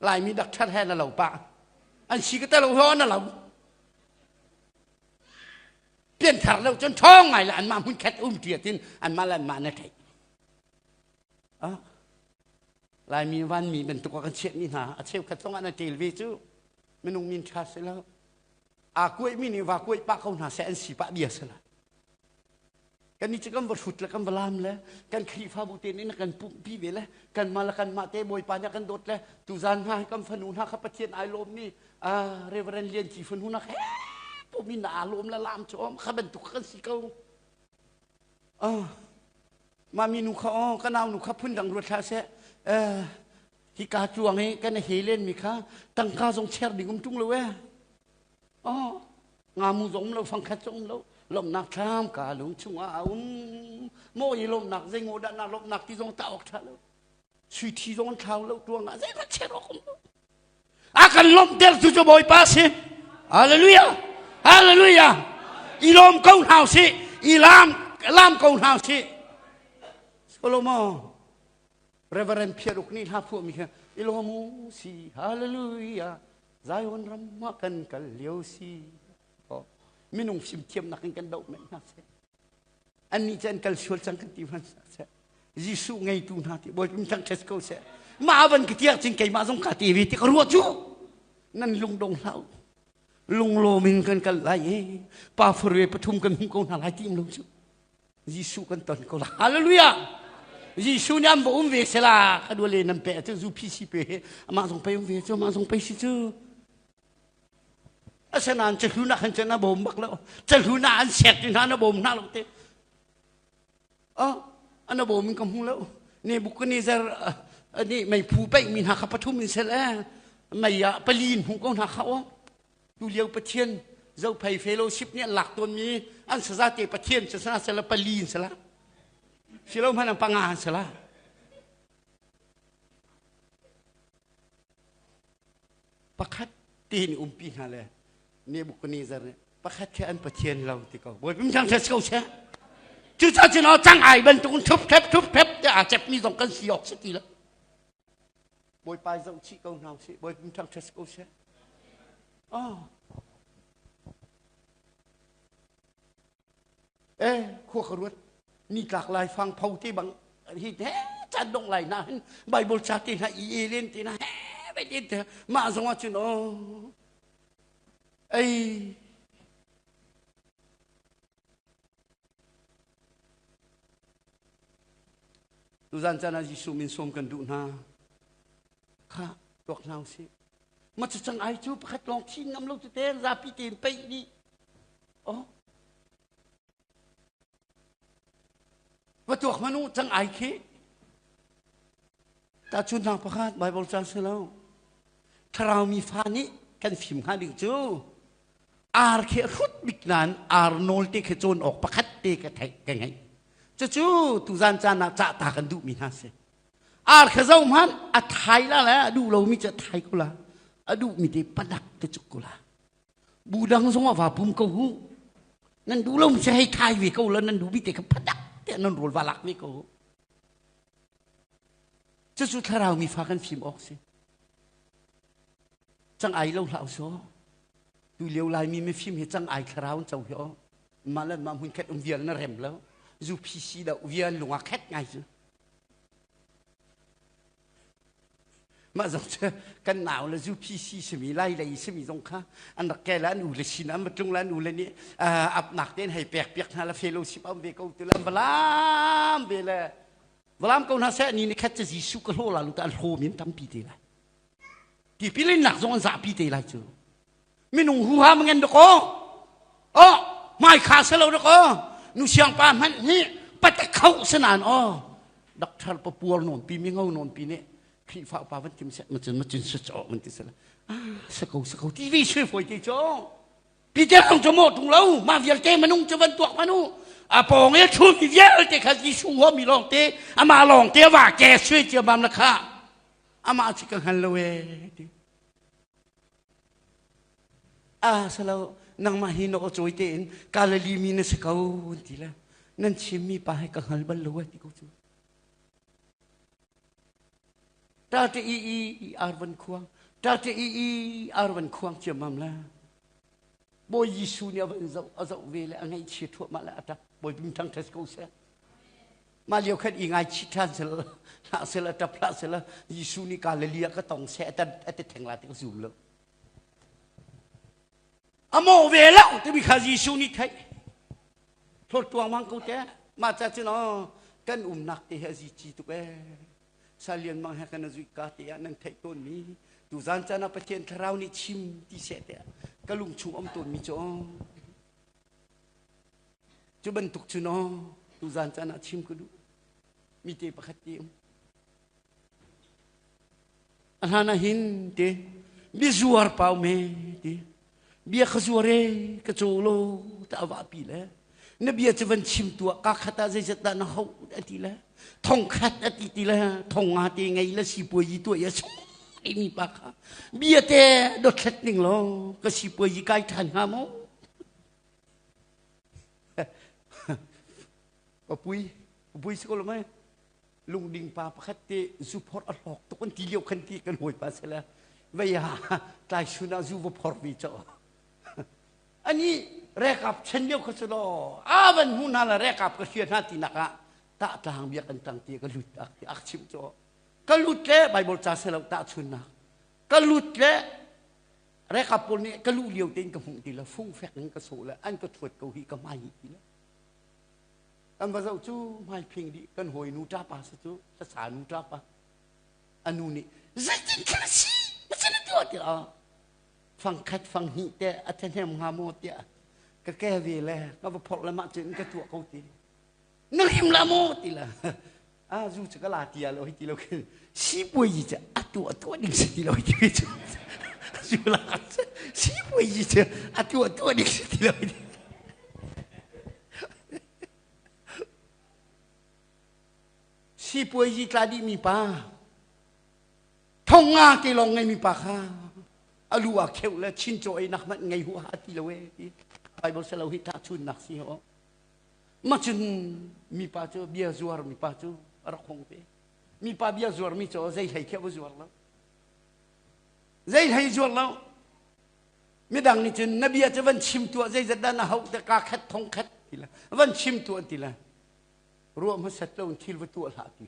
ลายมีดักชัดแห่นั่นเราปะอันชีก็แต่เราร้อนนั่นเราเปลี่ยนถังเราจนท้องไงละอันมาหุ่นแคทเดียตินอันมาแล้วมาในไทยลายมีวันมีเป็นตัวกันเช็ดนี่นะเชี่ยวขัดต้องอันเจลวิจูไม่นุ่งมินชาเสร็จแล้วกล้วยมินี่ว่ากล้วยปะเขาหนาแสนสีปะเบียร์เสร็จกันนี่จะกันบทสุดแล้วกันบลามแล้วกันคลีฟ้าบุตรนี่นะกันปุ่มพี่เวแล้วกันมาละกันมาเตะบอยปานกันโดดแล้วตุจานให้กันฟันหุนข้าพเจ้าไอลมนี่เรเวรนเลียนจีฟันหุนแค่ปุ่มมีหนาลมละลามชมข้าเป็นตุกกันสิเกามามีหนูเขากันเอาหนูข้าพุ่นดังรถท้าเสที่กาจวงให้กันเฮเลนมีข้าตั้งข้าทรงเชิดดิ่งจุ้งเลยเว้ยงามูจงเราฟังขัดจงเราลมหนักท่ามกาหลงชุ่งโมยลมหนักใจงูดันลมหนักที่ทรงตาออกท่าแล้วสุยที่ทรงเท้าแล้วตัวงาใจมันเชื่อรอกอาการลมเดลสุจบอยปัสสิฮาเลลูยาฮาเลลูยาอีลมก้าวหาวสิอีลามก้าวหาวสิโซโลมอนเรเวเรนเพียรุกนี่ท่าพวกมีแค่อีลมูสิฮาเลลูยาใจวันรำมากันกันเลี้ยวสิไม่นุ่งสิมเทียมนักกันดอกเม็ดนักเสียอันนี้จะกันชวนสังกัดที่วันเสียยิสุไงตูนาที่บอยเป็นสังเกตเขาเสียมาวันกิเทียจริงไก่มาส่งกาตีวิที่เขารู้จูนั่นลุงดงเล่าลุงโลมิงกันกันไรป้าฟรเวปทุมกันหุ่งกันอะไรที่ลุงจูยิสุกันตอนเขาละฮาเลลูยายิสุเนี่ยบ่เวสละเขาดูเลยนั่นเปะจะจูพิสิเปะมาส่งไปเวจะมาส่งไปสิจูฉะนั้นจะรู้นักจะน่าบ่มบักแล้วจะรู้นักเสร็จที่น่าบ่มน่าหลงเตะอันน่าบ่มมันกำหูแล้วนี่บุคคลนี้จะนี่ไม่ผู้ไปมีหาขับปทุมมีเสร็จแล้วไม่ยาปลีนหุงก็หาเขาดูเลี้ยวประเทียนเจ้าไผ่เฟโลชิปเนี่ยหลักตัวนี้อันศาสนาเตประเทียนศาสนาเสร็จแล้วปลีนเสร็จแล้วเสร็จแล้วมันปังงานเสร็จแล้วประคัดตีนปีหาเลยนี่บุคคลนี้จะเนี่ยประคัดแค่อันประเทียนเราที่เขาบอกเป็นทางเทสโก้ใช่จู่ๆจะนอนจังไอบันตุนทุบเทปจะอาจจะมีสองกันสีออกสักทีละบอยไปเจ้าชี้เขาหนาวสิบอยเป็นทางเทสโก้ใช่ขั้วขรุดนี่หลากหลายฟังเผาที่บางที่แท้จันดงไหลนะใบบทชาตินะอีเลียนที่นะไปดินเถอะมาสงวนจุนดูจันจันยิสุมินสมกันดูนะข้าตกน้ำสิมาจะจังไอจูประคัดลองชิงน้ำลูกจะเต้นราปีเตียนไปนี่ว่าตัวมนุษย์จังไอคิตาชุนทางประคัดใบบทจันเสแล้ว ถ้าเรามีฟ้านี้กันฟิล์มหาดึงจูอาร์เครุดบิกนันอาร์โนลเตเคโจนออกประคัดเตกะไทยกันไงจูตุจันจานาจะตากันดูมีนาเสอาร์เคเจ้ามันอัดไทยละแหละดูเรามีจะไทยกูละอดูมีเดปดักตะจุกุละบูดังสงว่าปุ่มกูนั่นดูเราไม่ใช่ให้ไทยวิกูแล้วนั่นดูมีเดกับปดักแต่นั่นโรลวาลักวิกูจู่ถ้าเรามีฟ้ากันฟิล์มออกสิจังไอเราเหล่าโซดูเลี้ยวลายมีไม่ฟิล์มเห็นจังไอคราวเจ้าเหรอมาแล้วมาหุ่นแคทเวียนนั่นเร็มแล้วจูพีซีดาวเวียนหลวงแคทไงจูมาจากกันหนาวแล้วจูพีซีสมีไล่เลยสมีตรงข้าอันดักแกแล้วนูเลยชินะมาตรงแล้วนูเลยนี่อับหนักเด่นให้เปียกเปียกนะแล้วเฟโลชิปเอาเบกูตุลามบลามเบลบลามกูน่าเสียนี่นี่แค่จะยิสุกโลลาลุตอันโฮมินทำปีเตลัยที่ปีเล่นหนักจงอันสาปีเตลัยจูไม่นุ่งหัวมันเงินดอกอ๋อไม่ขาดเสลาดอกนูเชียงปานมันนี่ปัตตะเข้าสนานดักทาร์ปปัวโนนปีมีเงาโนนปีนี้พี่ฟ้าป่าวันที่มันจะสะจมันจะสละสกาวทีวีช่วยฝอยที่จ้องพี่เจ้าต้องจะหมดถุงเรามาเวียนเตมันนุ่งจะวันตัวมันนุ่งปองเนี่ยช่วยพี่เจ้าแต่ข้าที่ช่วยมีลองเตมาลองเตว่าแกช่วยเจ้าบ้านนะข้ามาชิคกันฮัลโหลสละนางมาหินโอจอยเตนกาลลีมีนสกาวทีละนั่นชิมีป้าให้กันฮัลบัลโลที่กูจูตาเตอีอาร์วันควงตาเตอีอาร์วันควงเชื่อมั่นละบอยยิสูเนี่ยวันจะเวลาไงเชื่อทั่วมาแล้วแต่บอยบินทางเทสโก้เสียมาเลี้ยวขึ้นอีกไงชิดท่านเสร็จละเสร็จละแต่พระเสร็จละยิสูนี่การเลี้ยก็ต้องเสียแต่แทงลาที่ก็สูงแล้วโมเวลาแต่มีข้ายิสูนี่ไทยทดตัวมังกูเจ้มาจากที่น้อกันนักที่เฮจิจิตุเป้สาเลียนมังให้กันจุยกาเตียนั่งไทยต้นมีดูจานจานาประเทศทราวนี่ชิมที่เสด็จก็ลุงชูอมต้นมีจ้องจุบันตุกชุนอดูจานจานาชิมก็ดูมีเตปะขัดเตียมอันนั้นหินเตบิจวาร์เปล่าเมเตบิขจวาร์กระโจโลตะว่าปีละนบีจะวันชิมตัวกักขัดใจจัดนะเขาอดีละทองขัดอดีละทองอาเตไงละสิป่วยตัวยาชงไอ้มีปากเบียเตดดขัดหนึ่งล้อก็สิป่วยไกลทันหาโมปุยสกุลไหมลุงดิ่งปาประคัตเตซูพอร์ตหลอกตัวคนที่เลี้ยวคันที่กันหวยปาเสละไม่ยาตายชุนาซูพอร์ตวิจารอันนี้เรียกฉันเดียวก็สุดวันหุ่นนั่นเรียกก็เชื่อหน้าที่นักตาทางเบียกันตั้งที่ก็ลุดอักชิมจ่อก็ลุดเละไบเบิลจ่าเสลาตาชุนนักก็ลุดเละเรียกปนนี้ก็ลุเลี้ยวเต็นกับหุ่นทีละฟุ้งแฝงก็สูละอันก็ถวดเกาหีก็ไม่ทีละอันว่าเจ้าจูไม่เพียงดีกันหอยนูจ้าปาสัจูภาษานูจ้าปาอันนู้นนี่ใจจริงกันสิไม่ใช่ตัวเดียวฟังคัดฟังหิแต่อัตเนมหาโมเตียก็แก้เวลาก็พอละมาจึงก็ตัวเขาตีนึกหิมละโมตีละจูจะก็ลาตีละหิตีละคือสิบวยจะตัวดิ่งสิตีละหิตีจูละสิบวยจะตัวดิ่งสิตีละหิสิบวยจะตาดีมีป้าทองงาตีลงไงมีป้าค่ะอาลูอาเขียวและชินโจไอ้นักมันไงหัวหาตีละเว้ยไปบอกเสลาหิตาชุนนักสิฮะมาจนมีป้าจูเบียจวร์มีป้าจูรักคงเปมีป้าเบียจวร์มีโจใจให้เขียวจวร์แล้วใจให้จวร์แล้วไม่ดังนี่จนนบีจะวันชิมตัวใจจะด้านเขาแต่กาขัดทองขัดทีละวันชิมตัวทีละรวมมาสัตว์แล้วทีละตัวหาที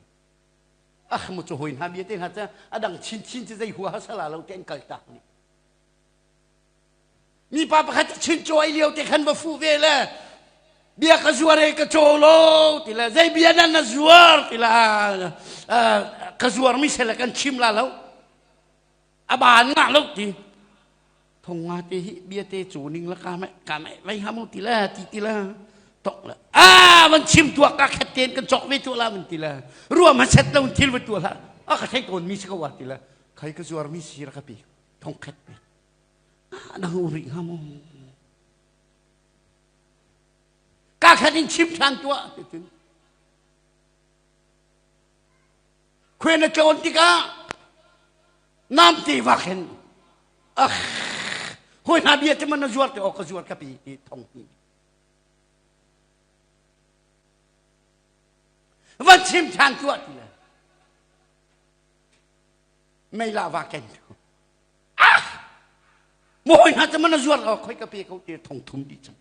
มุจโหยนาบีเต้นหาจะดังชินจะใจหัวสลาเราเต้นกัลตานี่มีป้าประคัตชินโจไอเลียวแต่ขันมาฟูเวล่เบียกจวร์ก็โจโลทีละใจเบียนั่นจวร์ทีละกจวร์ไม่ใช่ละกันชิมละแล้วบานงาแล้วทีทงงาเตหิเบียเตจูนิงละกาไม่ไว้หามุทีละทีละตกละมันชิมตัวกาแคเตนกันจอกไม่ตัวละมันทีละรวมมาเสร็จแล้วมันทิลไปตัวละก็ใช้ตัวมีสกวัดทีละใครก็จวร์มีสีระกับปีท ทองแคทเปียนังอุริฮามงกาแค่ดิ้งชิมทางตัวถึงเควนโจนติกาน้ำตีวักเห็นหอยนาเบียจะมันจวดออกก็จวดกับปีทองนี้วันชิมทางตัวทีละไม่ลาวักเห็นโมยน่าจะมันจวดออกค่อยกับปีเขาเดียทองทุ่มดีจัง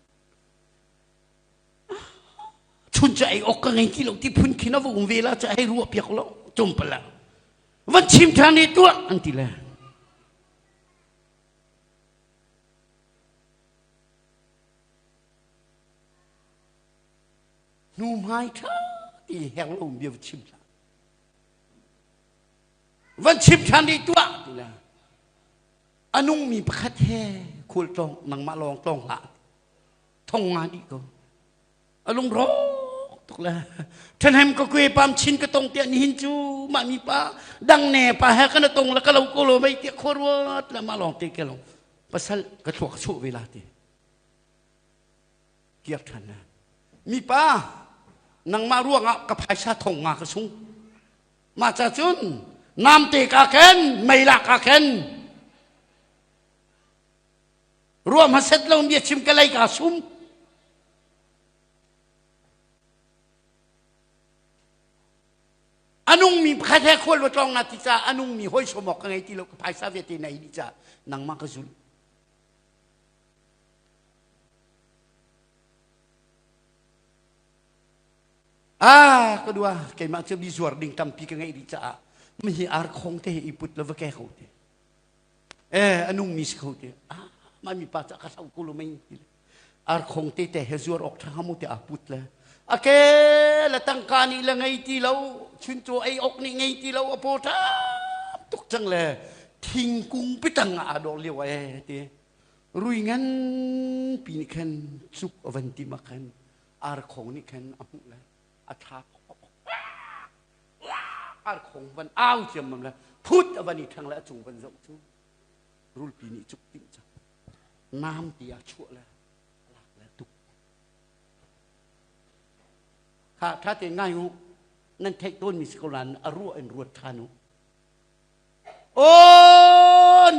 ชุนใจออกกันไงที่เราที่พุ่นคิดว่าเวลาจะให้รู้ว่าเปียกเราจมไปแล้ววันชิมทางนี้ตัวอันที่ละนูไม่ท่าที่แหงลมเบียวชิมทางวันชิมทางนี้ตัวที่ละอนุมีประคัตแท้คุลตองนังมาลองตองละท่องงานดีก็อารมณ์ร้อนตกแล้วท่านแฮมก็คุยปามชินก็ตรงเตียนหินจูมามีป้าดังแน่ป้าแฮกันตรงแล้วก็เราก็เลยไม่เตียขวดแล้วมาลองเตียกันลงปัสสาวะก็ถูกสู้เวลาที่เกียรติท่านนะมีป้านังมาร่วงกับภายชาทงงากระสุงมาจากจุนน้ำตีกาเกนไม่ลักกาเกนรวมมาเสร็จแล้วมีชิมกันเลยกาซุมอนุมีใครแท้คนว่าตรงนาทิจาอนุมีห้อยสมอกไงที่เราภายซาเวตีในดิจานังมากระสุนก็ดูว่าแกมาจะมีส่วนดิ่งทำปีกันไงดิจาไม่ใช่อาร์คงเตะอิปุตแล้วว่าแกเขาเตะอนุมีเขาเตะไม่มีปัจจัยเขาคุลไม่อาร์คงเตะเฮซัวออกทางมุตอาปุตเลยโอเคแล้วตั้งการนี่ละไงที่เราชุนโจไอออกนี่ไงที่เราอโปธาตุกจังเลยทิ้งกุ้งไปตั้งอาดอกเลี้ยวที่รุยงั้นปีนี้ขันสุกอวันติมาขันอาร์คงนี่ขันเอาเลยอาชาอาร์คงวันอ้าวเจียมมันเลยพูดวันนี้ทั้งแล้วจุงวันเจ้าจุรุลปีนี้จุกติ้งจังน้ำตีอาชั่วเลยถ้าจะง่ายงูนั่นเทคต้นมิสกุลันอรัวเอ็นรัวทานุโอ้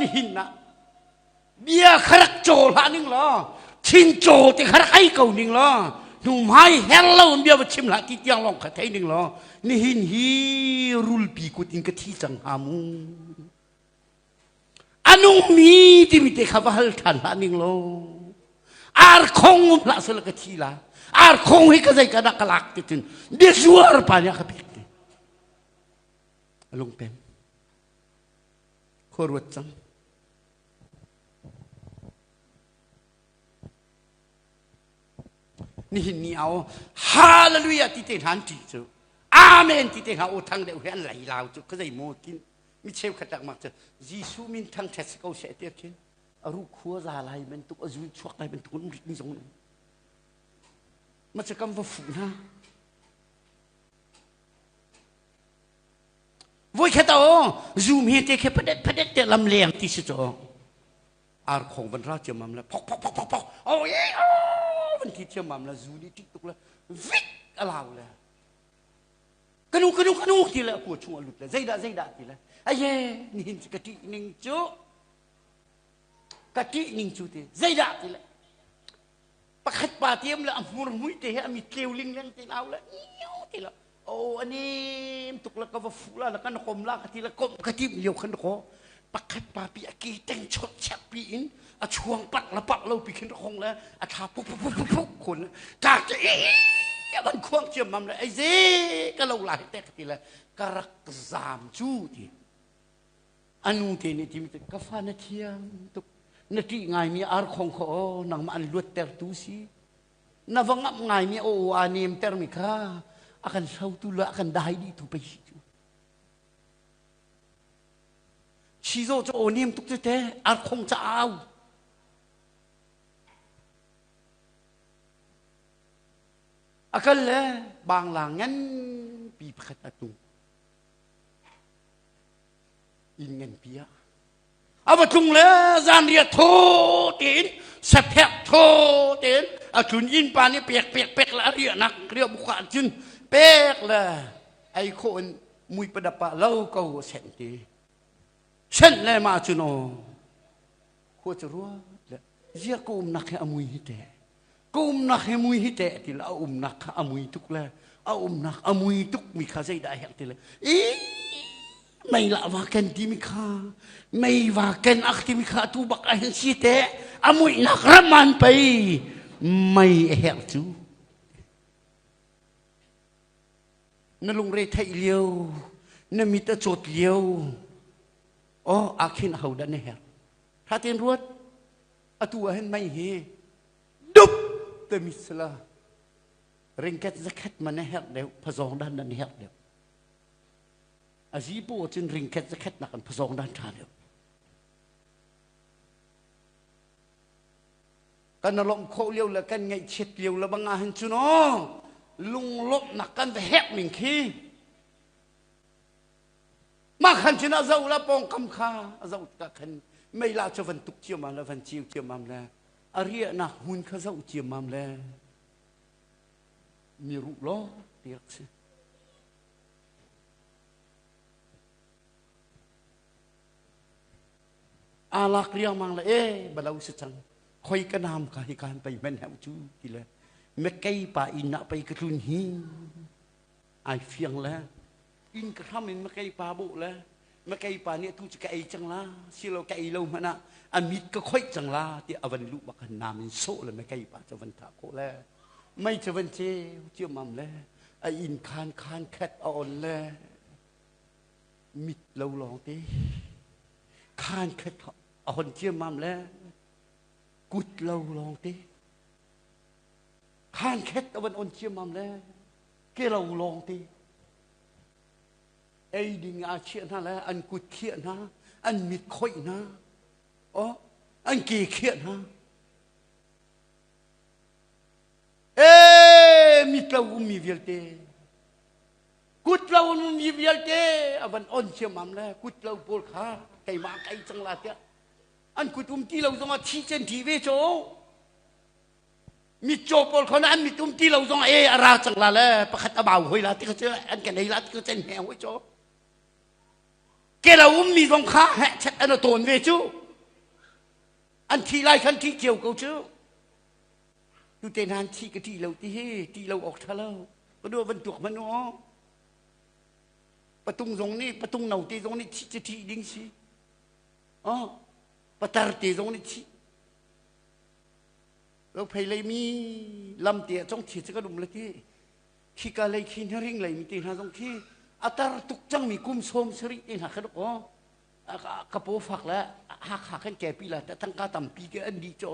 นี่นะเบียขรักโจลานิ่งล้อชินโจที่ขรักไอ้เก่านิ่งล้อหนุ่มไฮเฮลล์เบียบชิมละที่ยังลองขัดให้นิ่งล้อนี่หินฮีรุลปีกุติงกะที่จังหามูอนุมีที่มีแต่ขวัลทันละนิ่งล้ออาร์คงพระสลกทีละอาร์คงให้กระใจกระดักกระลักติดนเดี๋ยวชัวร์ปานยาขบิดลงเป็นขวดจังนี่นี่เอาฮาเลลูยาที่เต็นหันจีจูอาเมนที่เต็นหาโอทังเดียวเห็นไหลลาวจูก็ใจโมกินมิเชลขัดจักมักจะยิสูมินทังเทสเขาเสียเตียกินอารูขัวซาลายเป็นตุกอาจุยชวกลายเป็นตุกนี่สงมันจะกำว่าฝูนะวุ้ยแค่ตัวซูมเห็นแต่แค่ประเด็ดแต่ลำเลียงที่สุดอาร์ของบรรดาเจ้ามัมละพกโอ้ยมันที่เจ้ามัมละซูนี่ที่ตุกละวิกอะไรละกระนูที่ละปวดช่วงหลุดละใจด่าที่ละไอ้เย่นี่หินกะทินิ่งจูที่ใจด่าที่ละปักขัดปาเทียมละอัมมุรมุยเตะมีเกลียวลิงเลี้ยงตีเอาละที่ละโอ้อันนี้ตุกละก็ว่าฟูละแล้วก็นกมละกะทิละกบกะทิเดียวขันโคปักขัดปาปีอากีแต่งชดแฉบปีอินอาช่วงปัดละปัดเราปีขึ้นคงแล้วอาชาปุ๊บคนจากจะมันควงเชื่อมมันเลยไอ้เจ๊ก็เราหลายแต่กะทิละกรักซามจูที่อนุเทนี่ที่มีแต่กาแฟนาเทียมตุกนาทีไงมีอาร์คงเขานังมันลวดเตอร์ตุสีนาวังอับไงมีโออานิมเตอร์มิกาakan sautulah akan dahai di tu pergi tu. Cizo tu onim tu te arkong cau. Akan le bang langan pi kata tu. Ingin pia. เอาจุงเลยจานเรียโทตีนสะเพกโทตีนเอาจุนยินปานี่เปียกเปียกเปียกละเรียนักเรียบุขานจุนเปียกละไอ้คนมุยประดับปะเล่าเก่าเส้นตีเส้นเลยมาจุนโอควรจะรู้เลยเจ้ากูนักให้อมุยฮิเตกูนักให้มุยฮิเตที่ละเอานักอมุยทุกเลยเอานักอมุยทุกมีข้าใจได้เหรอที่เลยไม่ละว่ากันที่มิข้าไม่ว่ากันอักที่มิข้าตูบักไอ้สิเตะอามุยนักรำมันไปไม่เห็นจูนั่นลงเรทไทยเลี้ยวนั่นมีแต่โจทย์เลี้ยวอ๋ออาคินเขาดันเนี่ยถ้าเตียนรวดอตัวเห็นไม่เฮดุบแต่มิสลาเร่งแค่จะแค่มันเนี่ยเดียวผสมด้านนั้นเนี่ยเดียวอาชีพจนริงแค่จะแค่นักผสมด้านชาเดียวกันนรกโคเลี้ยวแล้วกันไงเช็ดเลี้ยวแล้วบางอาหันจุนอลุงลบนักกันจะแหกมิ่งขี้มาขันชนะเจ้าละปองคำคาเจ้าตะขันไม่ลาจะวันตุกเจียมันแล้ววันจิวเจียมันแล้วอาเรียนักหุ่นข้าเจ้าเจียมันแล้วมีรูปล้อเดียกสิอาลักเรียงมังละบาลาอุสจังคอยกระนำการการไปเป็นแหวจูทีละเมื่อไก่ป่าอินนะไปกระทุนหินไอเฟียงแล้วอินกระทำเป็นเมื่อไก่ป่าบุแล้วเมื่อไก่ป่าเนี่ยทุกจะไก่จังละสิเราไก่เรามันนะอามิดก็ค่อยจังละที่อวันลุบักนามินโซเลยเมื่อไก่ป่าจะวันถาโคแล้วไม่จะวันเจียมัมแล้วไออินคานแคทอ่อนแล้วมิดเราลองตีคานแคทอ่อนเจียมัมแล้วกุดเราลองตีคานแคทตะวันอ่อนเจียมัมแล้วเกเราลองตีไอ้ดิ่งอาเชียนะแล้วอันกุดเขียนะอันมิดค่อยนะอ๋ออันกี่เขียนะมิดเรามีเวลเตกุดเรามีเวลเตอวันอ่อนเชียมัมแล้วกุดเราปวดขาไก่มาไก่จังละเจ้าอันกุดที่เราต้องมาชี้เจนทีเวโจมีโจปอลคนนั้นมีที่เราต้องอาราจังละแล้วประคัตบ่าวหอยละที่เขาเจออันกันในละที่เขาเจนแหงไว้โจเกเรามีตรงขาแหะชัดอันตัวเวจูอันที่ไรคันที่เกี่ยวกับจูดูแต่นานที่กะที่เราออกทะเลก็ดูบรรทุกมันเนาะประตูตรงนี้ประตูเหนาตีตรงนี้ที่ดิ้งสิอ๋อประตารตีตรงนี้ที่เราไปเลยมีลำเตียจ้องที่จะกระดุมเลยที่ขี้กาเลยขี้นริ่งเลยมีตีหาตรงที่อัตราตุกจังมีกุมโสมสริตีหาขนมอ๋อกระโปงฝักแล้วหักกันแก่ปีละแต่ทั้งกาต่ำปีก็อันดีจ้อ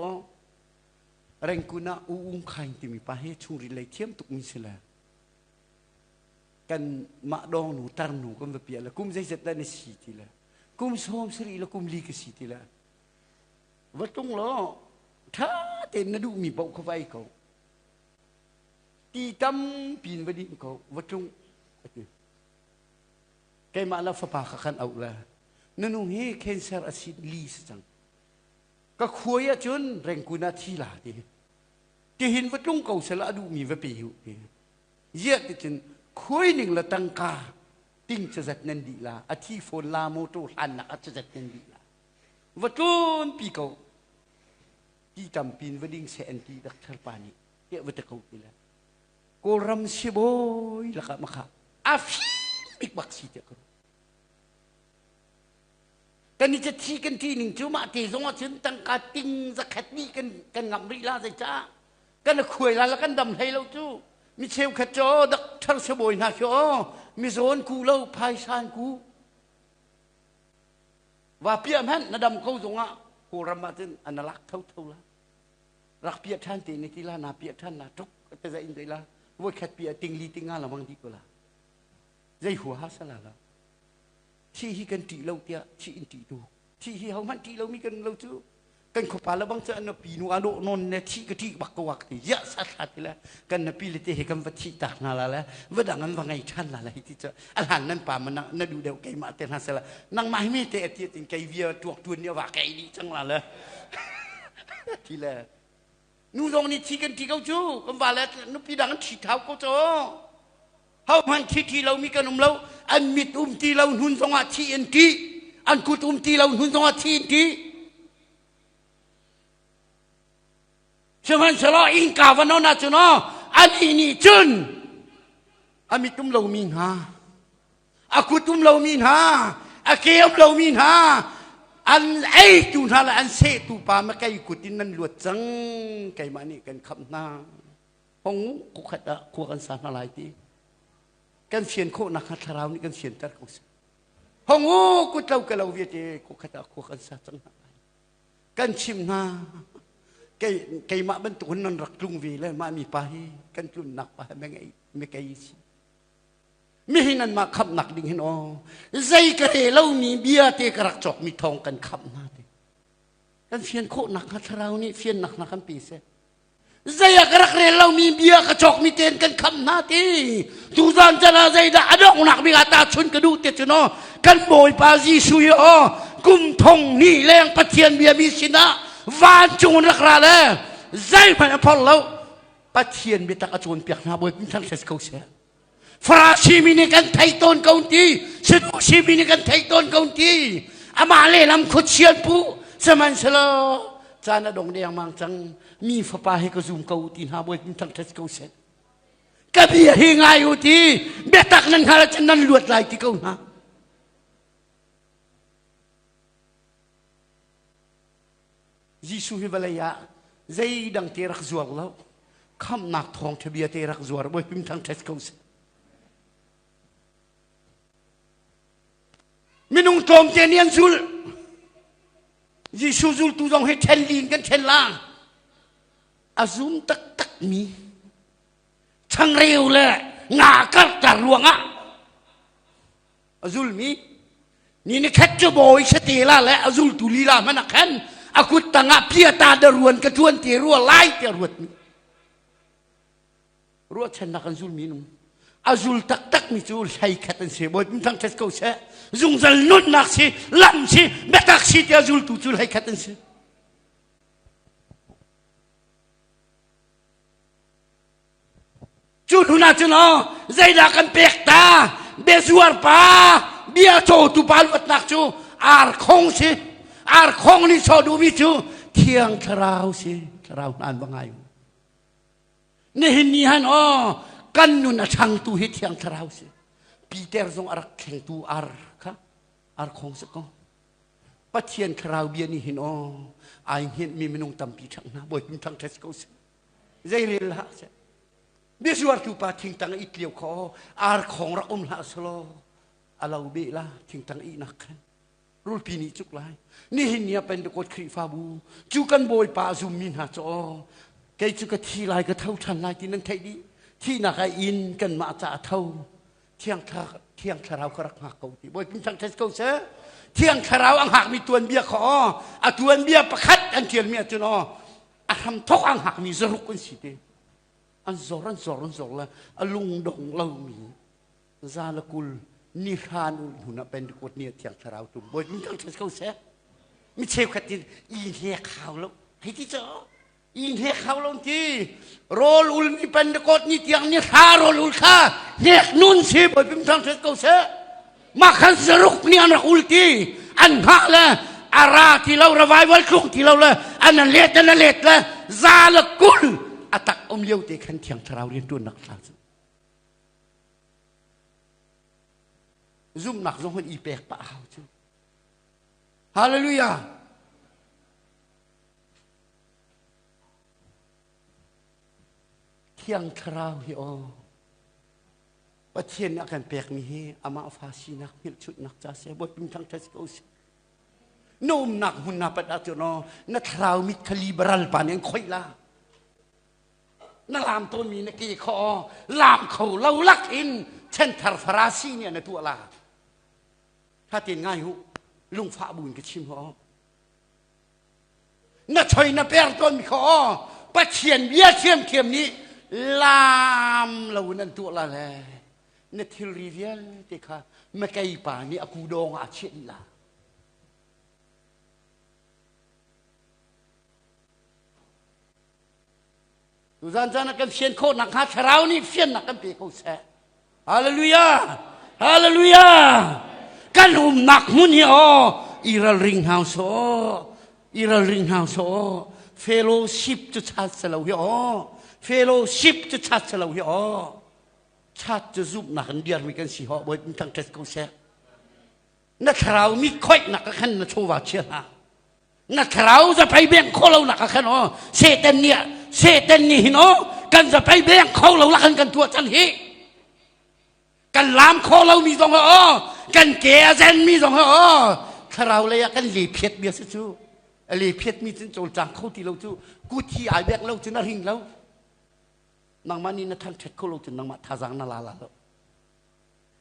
แรงกุณาอุ้งไข่ที่มีปาให้ชูริเลยเทียมตุกมิสละกันมาดองหนูตารหนูก็ไม่เปลี่ยนละกุมใจเสร็จแล้วในสีทีละกุมโสมสริละกุมลีกสีทีละวัดตรงล้อถ้าเต็นนดูมีเบาเข้าไปเขาตีตั้มปีนไปดิเขาวัดตรงแกมาแล้วฝาปากขันเอาละนั่นนุ่งเฮเคนเซอร์อาซิดลีสจังก็คุยจนแรงกุณาทีละดีที่เห็นวัดตรงเขาสละดูมีวัดไปอยู่เยอะจนคุยหนึ่งละตั้งกาติ้งจะจัดนันดีละอาทิโฟนลาโมโตหันนักจะจัดนันดีละวัดตรงปีเขาที่จำปีนวัดดิ้งเซนตีดักทารปานีเยอะวัดเขาทีละโกรัมเชบอยละกับมะขะอาฟิมิกบักซีเจ้ากันนี่จะที่กันที่หนึ่งจู่มาที่สงฆ์ฉันตั้งการติ้งสักแค่นี้กันงำรีลาใจจ้ากันคุยแล้วกันดำให้เราจู่มีเชลขจรดักทารเชบอยนะชัวมีโซนกูเล่าภายชานกูว่าเปียมันนาดำเขาสงฆ์โกรัมมาจนอันรักเท่าละรักเปียท่านตีในที่ละนาเปียท่านละทุกแต่ใจอินใจละว่าแค่เปียติงลีติงงานละบางทีก็ละใจหัวฮัสละละที่ฮิกันตีเราเตียที่อินตีดูที่ฮิเขามันตีเรามีกันเราจูก kan kepala bangsa na pinu ado non ne ti keti bakawak ti ya sat la kan na pilite he kan vati tak na la vedangan wangai chan la ti cha alhan nan pa man na du deu kai ma ten hasala nang mai mi te ti tin kai via tuak tuan ne wa kai ni chang la ti la nu dong ni ti kan ti kau chu kan ba la nu pi dang ti thau ko cho hau man ti lau mi kan lau an mit ti lau hun song a ti en ti an kut ti lau hun song a ti en ti Cuman selo ingka vanona cuno ani ni cun ami tum lau min ha aku tum lau min ha akem lau min ha an ai tu na la an se tu pa ma kai kutin nan luat chang kai mani kan kham na hong ku khata ku kan sa na lai ti kan xian kho na khat rau ni kan xian tar ko hong ku tau ka lau vie te ku khata ku kan sa chang kan chim na cây mạ bên tụi nó rắc trung vì lên mà mi phải căn chun nặc phải mấy cây gì mi hình anh mà khăm nặc đinh hình o dây cái thế lâu mi bia thế cái rắc chọc mi thong căn khăm na thế căn phiền khổ nặc hạt rau ni phiền nặc căn pi se dây cái rắc thế lâu mi bia cái chọc mi tên căn khăm na thế tu gian chân là dây đã động nặc mi ta chun cái đu tiệt cho nó căn bồi ba gì suy o cung thong ni leng phát thiên bia mi xin á van chunรักราเลยใจมันพอแล้วปัจเจียนเบตักชวนเปียกนาบวยเป็นทั้งเซสโกเซ่ฟราชิมินิกันไทยต้นกาวตีสุดชิมินิกันไทยต้นกาวตีอามาเลลำขุดเชียนปูสมันสโลจานะดงเดียงมังจังมีฟ้าป่าให้กระซุ่มกาวตีนาบวยเป็นทั้งเซสโกเซ่กะเบียหิงอายุตีเบตักนั้นหาจันนั้นลวดลายที่กาวนาGiêsu hi balaya zai dang terak zuar lo kham nak thong thebia terak zuar boy pim thang test kos minung tom tenian zul Giêsu zul tu dong he ten lin kan ten lang azum tak tak mi chang reu le nga kar tar luanga azul mi ni ni khat cho boy setela le azul tu lila manakan aku tengah pia tak ada ruan kecuan ti ruan lain ti ruan ni ruan cina kan zul minum azul tak tak mi zul saya kata seboy bintang tes kau se zung zal nun nak si lam si betak si ti azul tu zul saya kata se Cuna cuna zaidah kan pekta besuar pa biar cow tu palut nak cu ar kong si ar kong ni so du mi chu thiang tharau si tharau nan bangai ne hin ni han o kan nu na chang tu hi thiang tharau si Peter zong ar kheng tu ar kha ar kong se ko pa thian tharau bia ni hin o ai hin mi minung tam pi thang na boy pim thang tes ko si zai le la se bi suar tu pa thing tang it liu kho ar kong ra la slo alau be la thing tang i nak kan rul pini cuk lai ni hin nia pen de kot khri fa bu chu kan boy pa zum min ha cho kai chu ka thi lai ka thau than lai ti nan thai di thi na ka in kan ma cha thau thiang tharau ka rak ha ko ti boy pin thang tes ko se thiang tharau ang hak mi tuan bia kho a tuan bia pakhat an thiel mi chu no a tham thok ang hak mi zruk kun si te an zoran la alung dong lau mi za la kul ni khan huna pen kot ni thiang tharau tu boy min thang tes ko se mi cheu khatin i he khaw lo hi ti cho i he khaw lo ti rol ul mi pen kot ni tiang ni kha rol ul kha nek nun si boy min thang tes ko se ma khan zruk ni an ul ti an ha la ara ti lo revival klung ti lo la an let la za la kul atak liu te khan thiang tharau rian tu nak la zoom nak zong hon i pek pa hau chu hallelujah thiang tharau hi o pathian akan pek mi he ama fa si nak hil chut nak cha se bot pim thang tes ko se nom nak hun na pat atu no na tharau mit liberal pan en khoi la na lam ton mi na ki kho lam khou lau lak inเช่นทาร์ฟราซีเนี่ยในตัวละถ้าเตียนง่ายหูลุงฟ้าบุญกับชิมหอ น่าถอยน่าเปรต้นขอปะเชียนเบี้ยเทียมเทียมนี้ลามเรานั่นตัวละเลยเนทิลรีเวียลเด็กค่ะไม่ไกลป่านี่อากูดองอาเชียนละดูจานจานกันเชียนโคนักฮาชราวนี่เชียนนักกันเปียกเขาแซ่ฮาเลลูยาฮาเลลูยากันนักมุนเฮออีรัลริงเฮาโซอีรัลริงเฮาโซเฟโลชิพจะชัดเสลาเฮอเฟโลชิพจะชัดเสลาเฮอชัดจะซุบนักเดียร์มีกันสิฮอบอยมีทั้งเทสเขาแซ่นักเรามีค่อยนักขันนักโชว์ว่าเชียนะนักเราจะไปเบี่ยงเขาเรานักขันอ๋อเซตันเนี่ยเซตันนี่เนาะกันจะไปเบี่ยงเขาเราละกันตัวจันฮีกันลามเขาเรามีตรงอ๋อกันเกยเซนมีตรงอ๋อถ้าเราเลยกันหลีเพียดเบียร์สู้หลีเพียดมีจนโจรจังเขาที่เราสู้กูที่ไอเบี่ยงเราจนน่าหิงเรานางมันนี่นะท่านเท็ดเขาเราจนนางมาทาจังนาลาแล้ว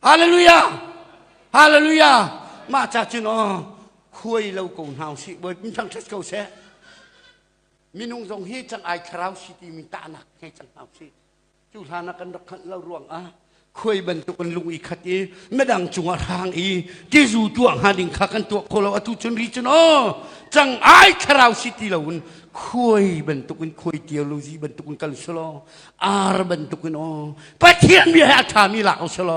ฮาเลลูยาฮาเลลูยามาจากจุนอ๋อคุยเราโกงเฮาสิบ่มีทั้งเท็ดเขาแซ่มีนุ่งทรงฮีจังไอคราวสิที่มีตาหนักให้จังเฮาสิจุฬานักกันรักเรารวงคุยบรรทุกันลุงอีขัดอีไม่ดังจงทางอีที่จู่ตัวหาดิ่งขักันตัวคนเราอตุจนรีจนอ๋อจังไอคราวสิที่เราคุยบรรทุกันคุยเทียโลจีบรรทุกันกันสโลบรรทุกันอ๋อปะเทียนมีให้อาชามีหลักสโล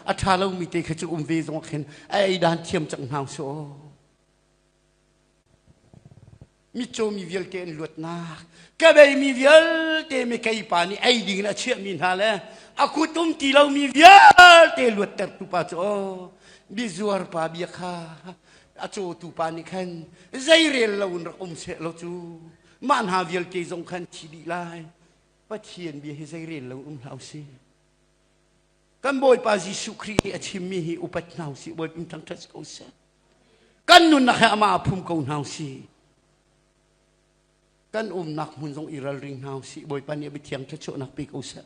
อาชาเรามีเตะขจุเวสงเข็นไอด้านเทียมจังเฮาโซมิโจมีเวลเตนลวดนักก็ไปมีเวลเตไม่ไกลป่านี่ไอ้ดิ่งนะเชื่อมินหาเลยอากูตุ้มตีเรามีเวลเตลวดแต่ตุปาโจบิจวาร์ปาเบียค่ะอาโจตุปานี่ขันใจเรียนเราหนักเสเราจูมันหาเวลเตจงขันทีดีไลปัจเจียนเบียให้ใจเรียนเราเราสิกันบ่อยปาจิสุครีอาชิมีหิอุปัตนาสิบ่อยเป็นทั้งทัศน์เสกันนุนนักอามาพุ่มกงเฮาสิกันนักมุนทรงอิรัลริงเฮาสิบ่อยปานนี้ไปเทียงทัศน์นักปีกอุษะ